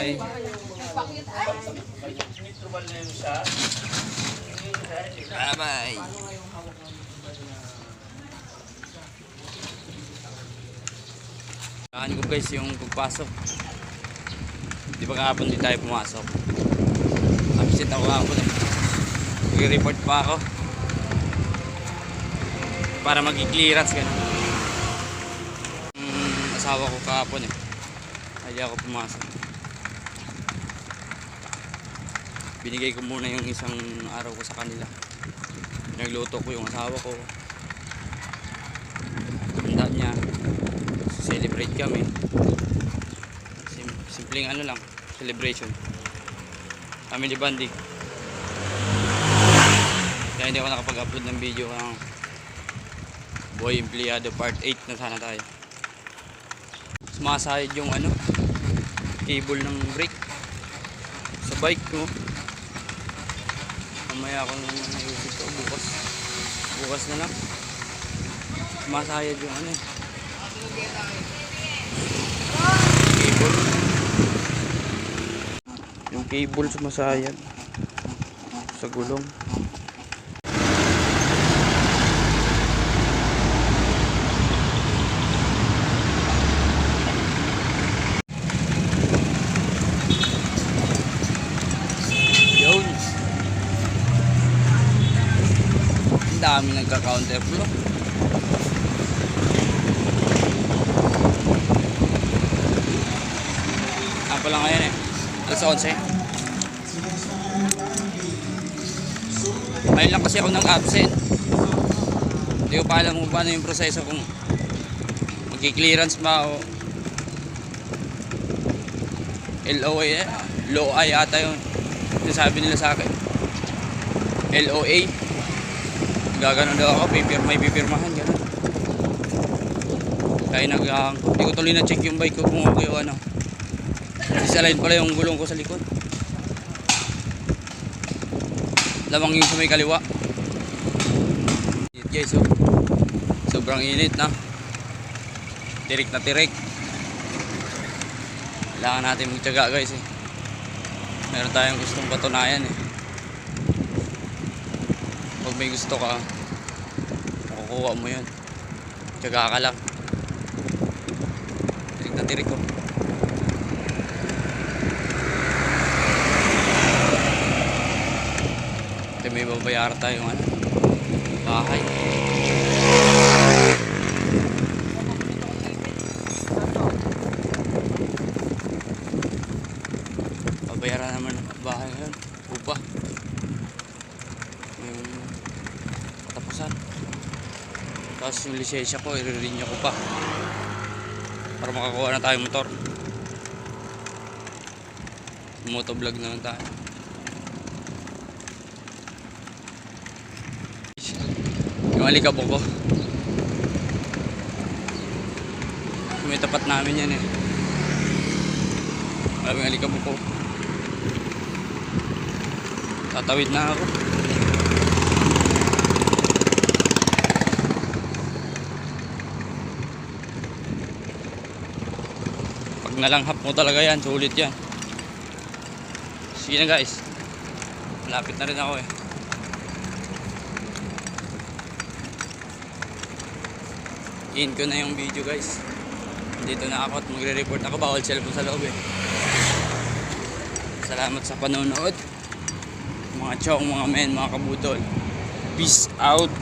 Bye. Bye-bye. Saan ko guys yung pagpasok. Di ba kahapon di tayo pumasok? Absent ako kahapon eh. Nag-report pa ako. Para mag-clearance ganun. Asawa ko kahapon eh. Hindi ako pumasok. Binigay ko muna yung isang araw ko sa kanila. Nagluto ko yung asawa ko. Handa niya. Celebrate kami. Simpleng ano lang, celebration. Family bonding. Kaya hindi ako nakapag-upload ng video ng Boy Empleyado part 8 na sana tayo. Sumasayad yung ano, cable ng brake sa bike ko. Mamaya ako naman naiusip ko, bukas na lang. Sumasayad yung ano, cable. Yung cable sumasayad sa gulong. Dami nagka-counterflow. Ako lang ngayon eh. Alas 11. Ngayon lang kasi ako nang absent. Hindi ko pa alam kung paano yung proseso kung magki-clearance ba o LOA eh. LOA yata yung sabi nila sa akin. LOA. Gaganon daw ako, may pipirmahan gano'n. Kaya hindi ko tuloy na check yung bike ko kung okay o ano. Isalign pala yung gulong ko sa likod. Lamang yung sa may kaliwa. Guys, so, sobrang init na. Tirik na tirik. Kailangan natin magtiyaga guys eh. Meron tayong gustong patunayan eh. Pag may gusto ka, makukuha mo yun. Tiyaga ka lang. Tirik na tirik ko. Ito may babayaran tayong ano, bahay. Babayaran naman bahay ngayon. Upa. Tapusan. Tapos yung lisensya ko, i-renew ko pa para makakuha na tayong motor. Motovlog naman tayo. Yung alikabok ko, may tapat namin yan eh. Maraming alikabok ko. Tatawid na ako. Nalanghap mo talaga yan, sulit yan. Sige na guys, malapit na rin ako eh. In ko na yung video guys. Dito na ako at magre-report ako. Bawal cellphone sa loob eh. Salamat sa panonood mga chong, mga men, mga kabudol. Peace out.